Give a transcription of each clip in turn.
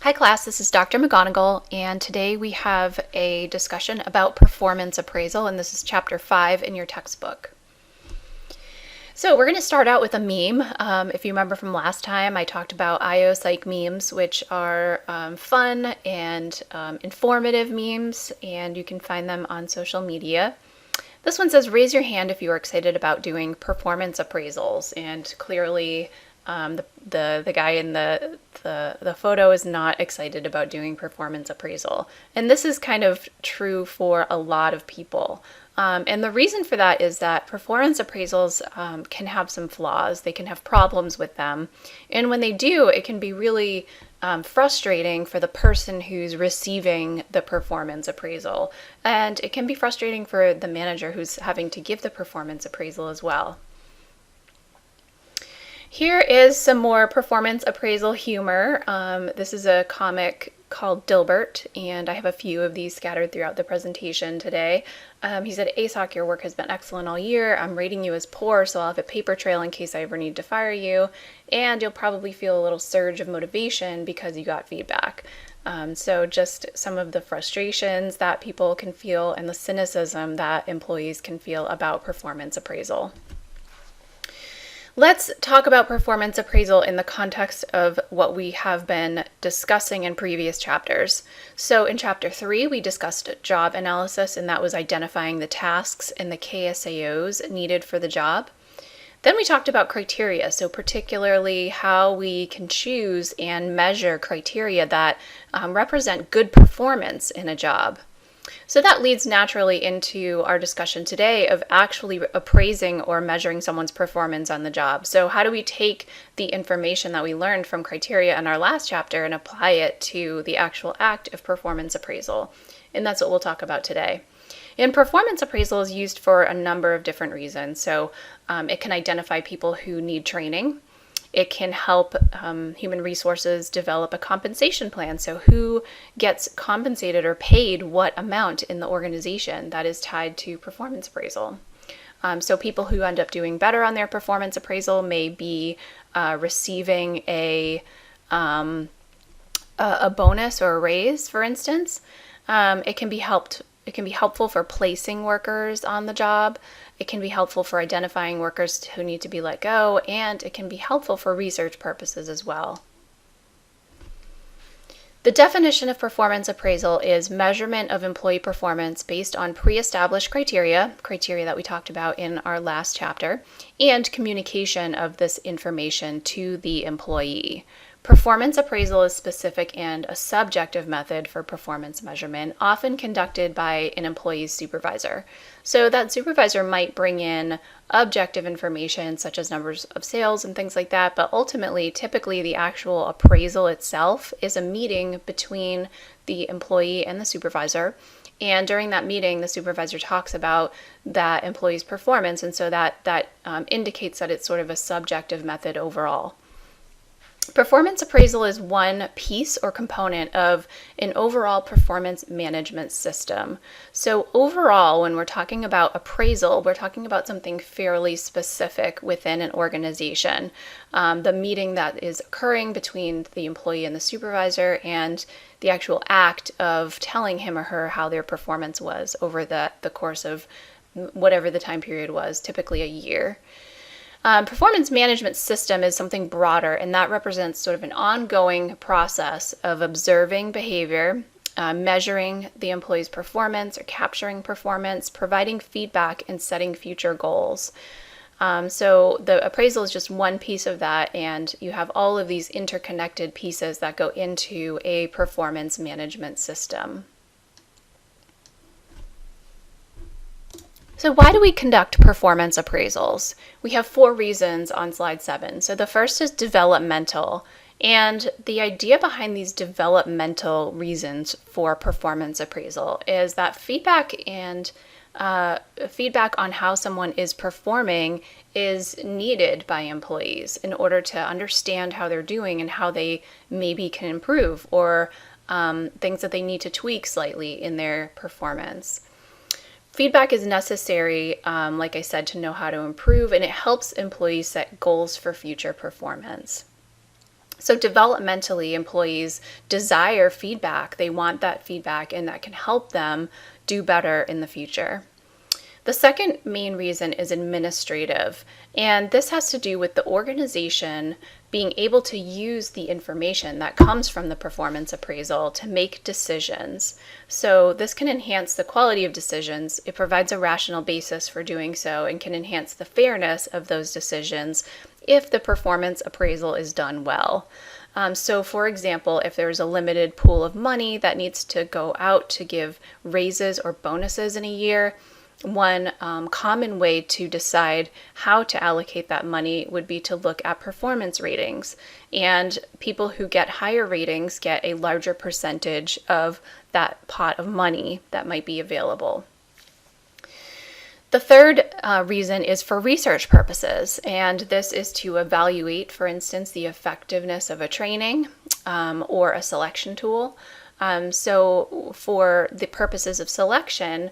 Hi class, this is Dr. McGonigal, and today we have a discussion about performance appraisal, and this is chapter 5 in your textbook. So we're going to start out with a meme. If you remember from last time, I talked about IO Psych memes, which are fun and informative memes, and you can find them on social media. This one says, raise your hand if you are excited about doing performance appraisals, and clearly the guy in the photo is not excited about doing performance appraisal. And this is kind of true for a lot of people. And the reason for that is that performance appraisals can have some flaws. They can have problems with them. And when they do, it can be really frustrating for the person who's receiving the performance appraisal. And it can be frustrating for the manager who's having to give the performance appraisal as well. Here is some more performance appraisal humor. This is a comic called Dilbert, and I have a few of these scattered throughout the presentation today. He said, ASOC, your work has been excellent all year. I'm rating you as poor, so I'll have a paper trail in case I ever need to fire you. And you'll probably feel a little surge of motivation because you got feedback. So just some of the frustrations that people can feel and the cynicism that employees can feel about performance appraisal. Let's talk about performance appraisal in the context of what we have been discussing in previous chapters. So in chapter 3, we discussed job analysis, and that was identifying the tasks and the KSAOs needed for the job. Then we talked about criteria, so particularly how we can choose and measure criteria that represent good performance in a job. So that leads naturally into our discussion today of actually appraising or measuring someone's performance on the job. So how do we take the information that we learned from criteria in our last chapter and apply it to the actual act of performance appraisal? And that's what we'll talk about today. And performance appraisal is used for a number of different reasons. So it can identify people who need training. It can help human resources develop a compensation plan. So who gets compensated or paid what amount in the organization that is tied to performance appraisal. So people who end up doing better on their performance appraisal may be receiving a bonus or a raise, for instance. It can be helpful for placing workers on the job. It can be helpful for identifying workers who need to be let go, and it can be helpful for research purposes as well. The definition of performance appraisal is measurement of employee performance based on pre-established criteria that we talked about in our last chapter, and communication of this information to the employee. Performance appraisal is specific and a subjective method for performance measurement, often conducted by an employee's supervisor. So that supervisor might bring in objective information such as numbers of sales and things like that, but ultimately, typically the actual appraisal itself is a meeting between the employee and the supervisor. And during that meeting, the supervisor talks about that employee's performance, and so that indicates that it's sort of a subjective method overall. Performance appraisal is one piece or component of an overall performance management system. So overall, when we're talking about appraisal, we're talking about something fairly specific within an organization. The meeting that is occurring between the employee and the supervisor, and the actual act of telling him or her how their performance was over the course of whatever the time period was, typically a year. Performance management system is something broader, and that represents sort of an ongoing process of observing behavior, measuring the employee's performance or capturing performance, providing feedback, and setting future goals. So the appraisal is just one piece of that, and you have all of these interconnected pieces that go into a performance management system. So why do we conduct performance appraisals? We have 4 reasons on slide 7. So the first is developmental. And the idea behind these developmental reasons for performance appraisal is that feedback on how someone is performing is needed by employees in order to understand how they're doing and how they maybe can improve, or things that they need to tweak slightly in their performance. Feedback is necessary, like I said, to know how to improve, and it helps employees set goals for future performance. So developmentally, employees desire feedback. They want that feedback, and that can help them do better in the future. The second main reason is administrative, and this has to do with the organization being able to use the information that comes from the performance appraisal to make decisions. So this can enhance the quality of decisions. It provides a rational basis for doing so and can enhance the fairness of those decisions if the performance appraisal is done well. So for example, if there's a limited pool of money that needs to go out to give raises or bonuses in a year, one common way to decide how to allocate that money would be to look at performance ratings. And people who get higher ratings get a larger percentage of that pot of money that might be available. The third reason is for research purposes, and this is to evaluate, for instance, the effectiveness of a training or a selection tool. So for the purposes of selection,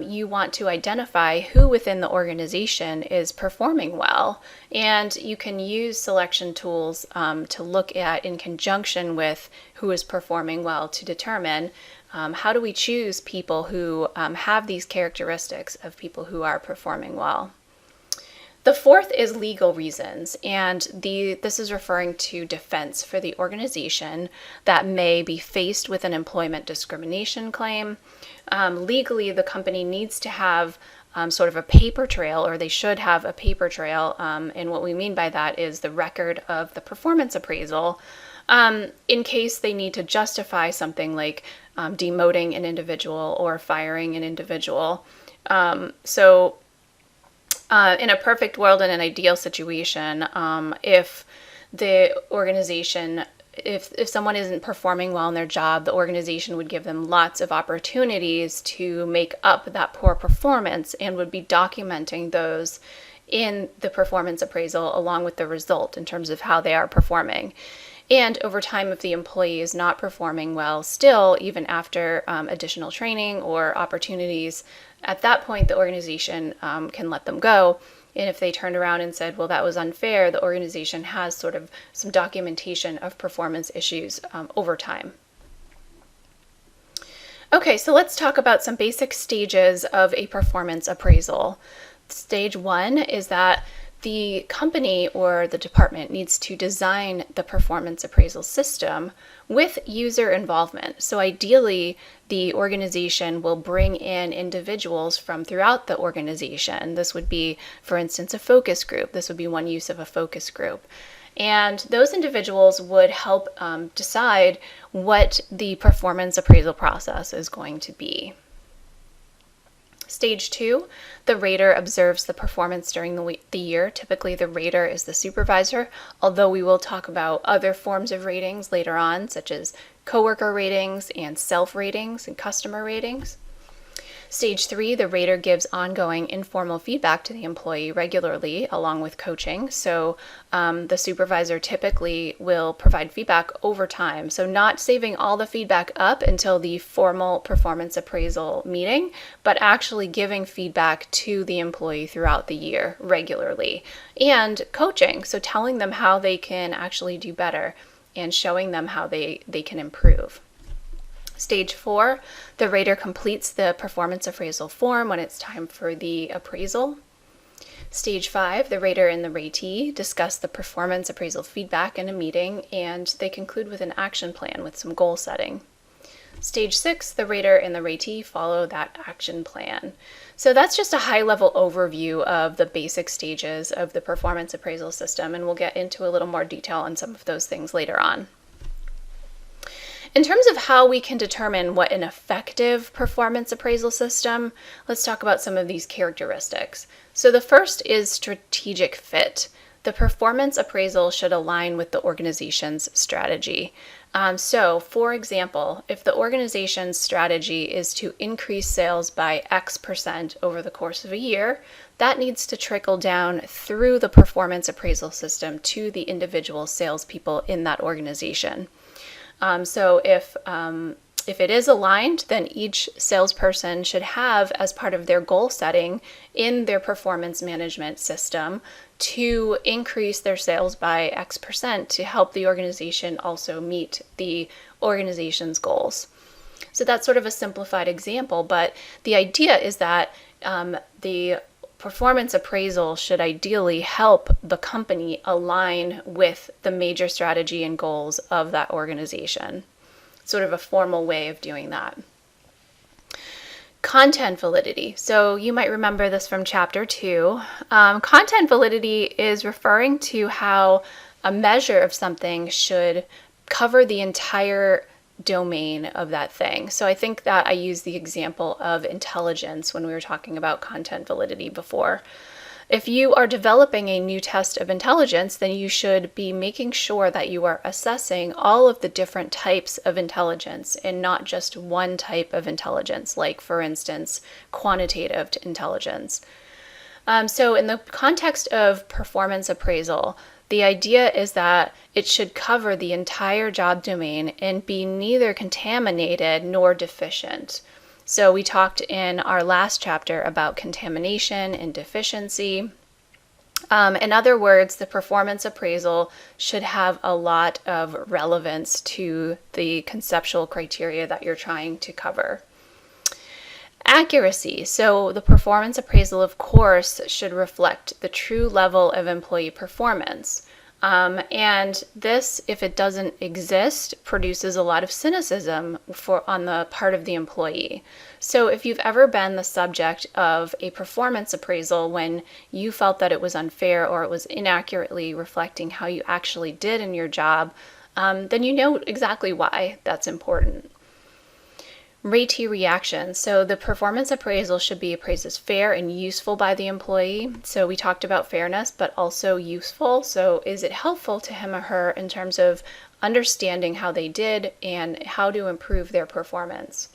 you want to identify who within the organization is performing well, and you can use selection tools to look at in conjunction with who is performing well to determine how do we choose people who have these characteristics of people who are performing well. The fourth is legal reasons, and this is referring to defense for the organization that may be faced with an employment discrimination claim. Legally, the company needs to have sort of a paper trail, or they should have a paper trail, and what we mean by that is the record of the performance appraisal, in case they need to justify something like demoting an individual or firing an individual. In a perfect world, in an ideal situation, if the organization, if someone isn't performing well in their job, the organization would give them lots of opportunities to make up that poor performance and would be documenting those in the performance appraisal along with the result in terms of how they are performing. And over time, if the employee is not performing well still, even after additional training or opportunities, at that point the organization can let them go. And if they turned around and said, well, that was unfair, the organization has sort of some documentation of performance issues over time. Okay, so let's talk about some basic stages of a performance appraisal. Stage one is that the company or the department needs to design the performance appraisal system with user involvement. So ideally, the organization will bring in individuals from throughout the organization. This would be, for instance, a focus group. This would be one use of a focus group. And those individuals would help decide what the performance appraisal process is going to be. Stage two, the rater observes the performance during the year. Typically, the rater is the supervisor, although we will talk about other forms of ratings later on, such as coworker ratings and self-ratings and customer ratings. Stage three, the rater gives ongoing informal feedback to the employee regularly, along with coaching. So the supervisor typically will provide feedback over time. So not saving all the feedback up until the formal performance appraisal meeting, but actually giving feedback to the employee throughout the year regularly. And coaching, so telling them how they can actually do better and showing them how they can improve. Stage four, the rater completes the performance appraisal form when it's time for the appraisal. Stage five, the rater and the ratee discuss the performance appraisal feedback in a meeting, and they conclude with an action plan with some goal setting. Stage six, the rater and the ratee follow that action plan. So that's just a high-level overview of the basic stages of the performance appraisal system, and we'll get into a little more detail on some of those things later on. In terms of how we can determine what an effective performance appraisal system, let's talk about some of these characteristics. So the first is strategic fit. The performance appraisal should align with the organization's strategy. So, for example, if the organization's strategy is to increase sales by X% over the course of a year, that needs to trickle down through the performance appraisal system to the individual salespeople in that organization. So if it is aligned, then each salesperson should have, as part of their goal setting in their performance management system, to increase their sales by X% to help the organization also meet the organization's goals. So that's sort of a simplified example, but the idea is that the performance appraisal should ideally help the company align with the major strategy and goals of that organization. Sort of a formal way of doing that. Content validity. So you might remember this from chapter 2. Content validity is referring to how a measure of something should cover the entire domain of that thing. So I think that I used the example of intelligence when we were talking about content validity before. If you are developing a new test of intelligence, then you should be making sure that you are assessing all of the different types of intelligence and not just one type of intelligence, like, for instance, quantitative intelligence. So in the context of performance appraisal, the idea is that it should cover the entire job domain and be neither contaminated nor deficient. So we talked in our last chapter about contamination and deficiency. In other words, the performance appraisal should have a lot of relevance to the conceptual criteria that you're trying to cover. Accuracy. So the performance appraisal, of course, should reflect the true level of employee performance. And this, if it doesn't exist, produces a lot of cynicism on the part of the employee. So if you've ever been the subject of a performance appraisal when you felt that it was unfair or it was inaccurately reflecting how you actually did in your job, then you know exactly why that's important. Ratee reaction. So the performance appraisal should be appraised as fair and useful by the employee. So we talked about fairness, but also useful. So is it helpful to him or her in terms of understanding how they did and how to improve their performance?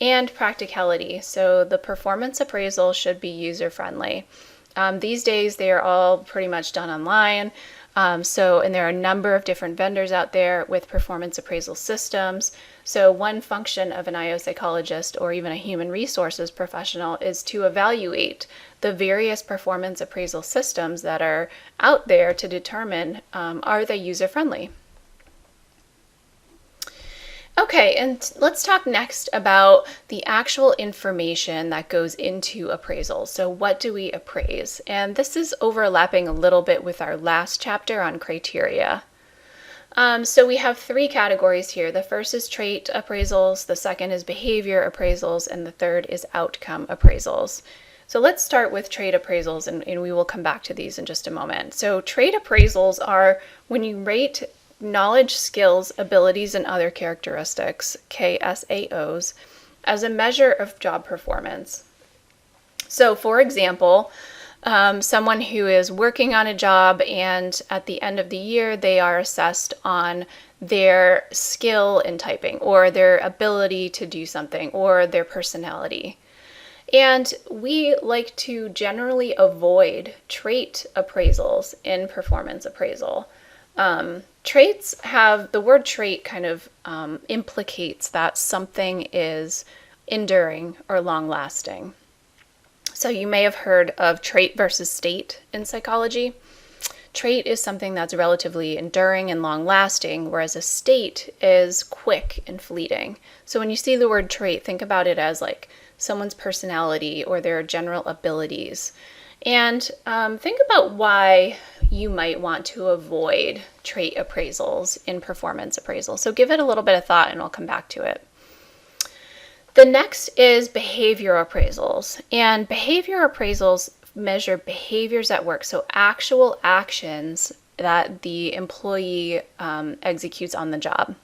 And practicality. So the performance appraisal should be user-friendly. These days, they are all pretty much done online. And there are a number of different vendors out there with performance appraisal systems. So one function of an IO psychologist or even a human resources professional is to evaluate the various performance appraisal systems that are out there to determine, are they user-friendly? Okay, and let's talk next about the actual information that goes into appraisals. So what do we appraise? And this is overlapping a little bit with our last chapter on criteria. So we have 3 categories here. The first is trait appraisals, the second is behavior appraisals, and the third is outcome appraisals. So let's start with trait appraisals, and we will come back to these in just a moment. So trait appraisals are when you rate knowledge, skills, abilities, and other characteristics, KSAOs, as a measure of job performance. So for example, someone who is working on a job and at the end of the year they are assessed on their skill in typing or their ability to do something or their personality. And we like to generally avoid trait appraisals in performance appraisal. Traits have, the word trait kind of implicates that something is enduring or long-lasting. So you may have heard of trait versus state in psychology. Trait is something that's relatively enduring and long-lasting, whereas a state is quick and fleeting. So when you see the word trait, think about it as like someone's personality or their general abilities. And think about why you might want to avoid trait appraisals in performance appraisal. So give it a little bit of thought and I'll come back to it. The next is behavior appraisals. And behavior appraisals measure behaviors at work, so actual actions that the employee executes on the job.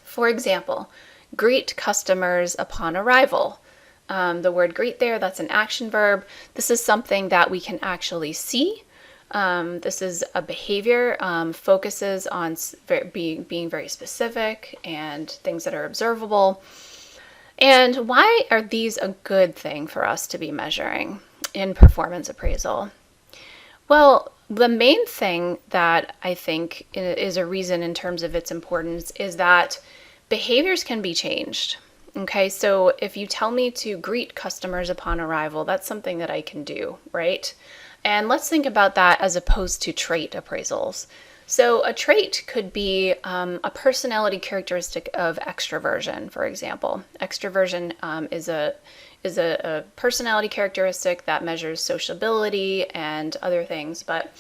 For example, greet customers upon arrival. The word greet there, that's an action verb. This is something that we can actually see. This is a behavior, focuses on being very specific and things that are observable. And why are these a good thing for us to be measuring in performance appraisal? Well, the main thing that I think is a reason in terms of its importance is that behaviors can be changed. Okay, so if you tell me to greet customers upon arrival, that's something that I can do, right? And let's think about that as opposed to trait appraisals. So a trait could be a personality characteristic of extroversion, for example. Extroversion is a personality characteristic that measures sociability and other things, but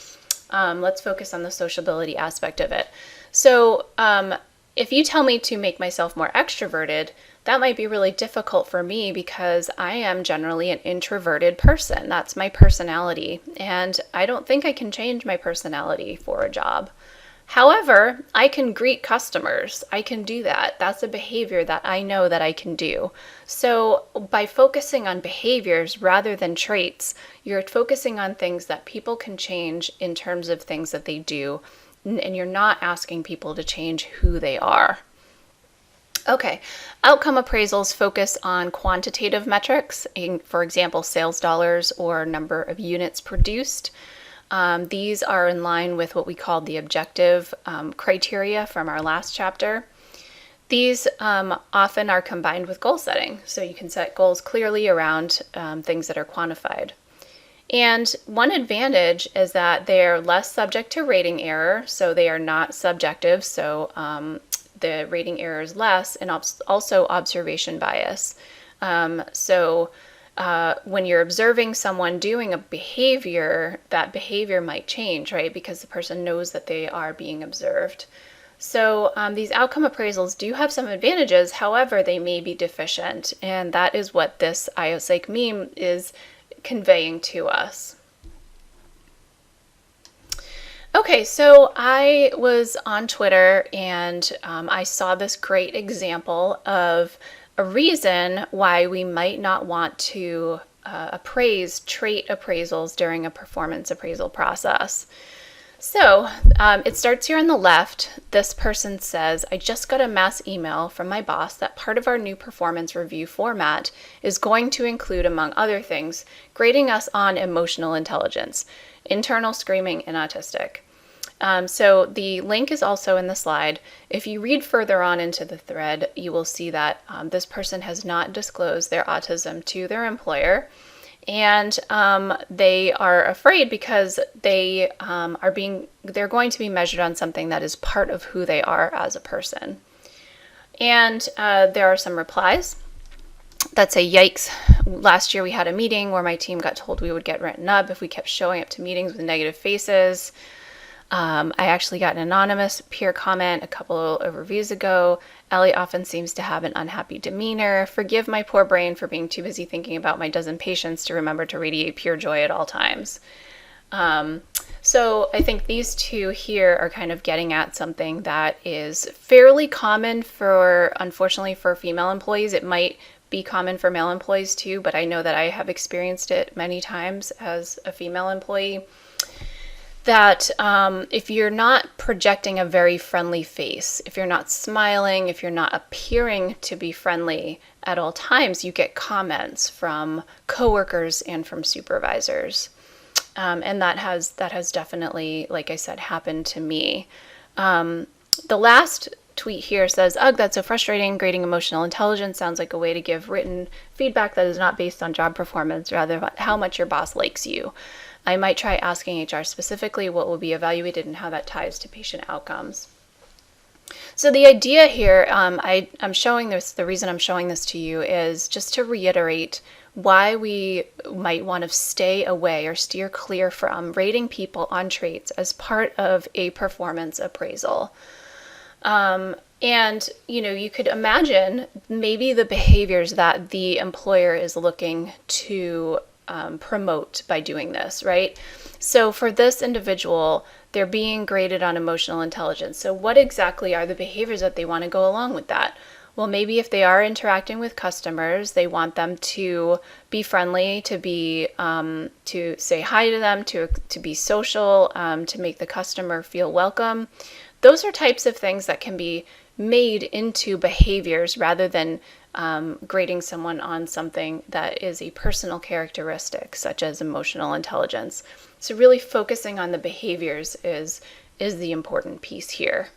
let's focus on the sociability aspect of it. So if you tell me to make myself more extroverted, that might be really difficult for me because I am generally an introverted person. That's my personality, and I don't think I can change my personality for a job. However, I can greet customers. I can do that. That's a behavior that I know that I can do. So by focusing on behaviors rather than traits, you're focusing on things that people can change in terms of things that they do, and you're not asking people to change who they are. Okay, outcome appraisals focus on quantitative metrics, for example, sales dollars or number of units produced. These are in line with what we call the objective criteria from our last chapter. These often are combined with goal setting, so you can set goals clearly around things that are quantified. And one advantage is that they're less subject to rating error, so they are not subjective, so the rating error is less, and also observation bias. When you're observing someone doing a behavior, that behavior might change, right? Because the person knows that they are being observed. So these outcome appraisals do have some advantages, however, they may be deficient, and that is what this IOPsych meme is conveying to us. Okay, so I was on Twitter and I saw this great example of a reason why we might not want to appraise trait appraisals during a performance appraisal process. So it starts here on the left. This person says, I just got a mass email from my boss that part of our new performance review format is going to include, among other things, grading us on emotional intelligence, internal screaming, and autistic. So the link is also in the slide. If you read further on into the thread, you will see that this person has not disclosed their autism to their employer. And they are afraid because they're going to be measured on something that is part of who they are as a person. And there are some replies that say, yikes, last year we had a meeting where my team got told we would get written up if we kept showing up to meetings with negative faces. I actually got an anonymous peer comment a couple of reviews ago. Ellie often seems to have an unhappy demeanor. Forgive my poor brain for being too busy thinking about my dozen patients to remember to radiate pure joy at all times. So I think these two here are kind of getting at something that is fairly common unfortunately for female employees. It might be common for male employees too, but I know that I have experienced it many times as a female employee. That if you're not projecting a very friendly face, if you're not smiling, if you're not appearing to be friendly at all times, you get comments from coworkers and from supervisors. And that has definitely, like I said, happened to me. The last tweet here says, ugh, that's so frustrating. Grading emotional intelligence sounds like a way to give written feedback that is not based on job performance, rather how much your boss likes you. I might try asking HR specifically what will be evaluated and how that ties to patient outcomes. So the idea here, I'm showing this, the reason I'm showing this to you is just to reiterate why we might want to stay away or steer clear from rating people on traits as part of a performance appraisal. And, you could imagine maybe the behaviors that the employer is looking to promote by doing this, right? So for this individual, they're being graded on emotional intelligence. So what exactly are the behaviors that they want to go along with that? Well, maybe if they are interacting with customers, they want them to be friendly, to say hi to them, to be social, to make the customer feel welcome. Those are types of things that can be made into behaviors rather than grading someone on something that is a personal characteristic, such as emotional intelligence. So really focusing on the behaviors is the important piece here.